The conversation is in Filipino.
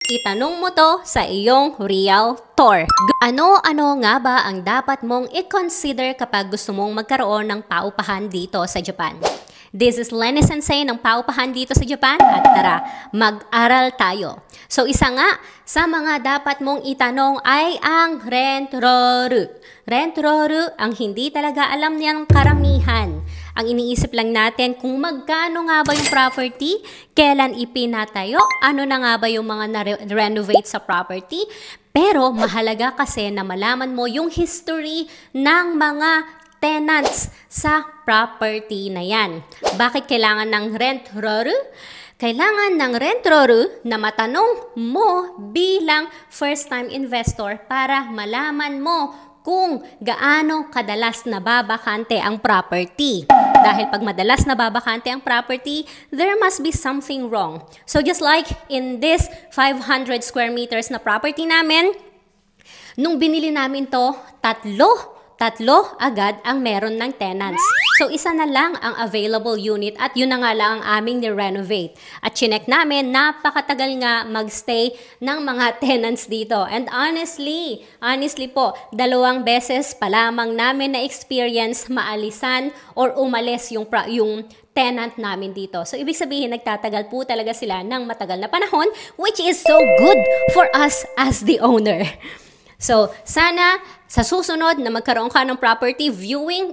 Itanong mo to sa iyong realtor. Ano-ano nga ba ang dapat mong i-consider kapag gusto mong magkaroon ng paupahan dito sa Japan? This is Lenny Sensei ng paupahan dito sa Japan at tara, mag-aral tayo. So isa nga sa mga dapat mong itanong ay ang rent roll. Rent roll ang hindi talaga alam niyang karamihan. Ang iniisip lang natin kung magkano nga ba yung property, kailan ipinatayo, ano na nga ba yung mga na-renovate sa property. Pero mahalaga kasi na malaman mo yung history ng mga tenants sa property na yan. Bakit kailangan ng rent roll? Kailangan ng rent roll na matanong mo bilang first-time investor para malaman mo kung gaano kadalas nababakante ang property. Dahil pag madalas nababakante ang property, there must be something wrong. So just like in this 500 square meters na property namin, nung binili namin to, tatlo agad ang meron ng tenants. So, isa na lang ang available unit at yun na nga lang ang aming ni-renovate. At chinek namin, napakatagal nga magstay ng mga tenants dito. And honestly po, 2 beses pa lamang namin na-experience maalisan or umalis yung tenant namin dito. So, ibig sabihin, nagtatagal po talaga sila ng matagal na panahon, which is so good for us as the owner. So, sana sa susunod na magkaroon ka ng property viewing,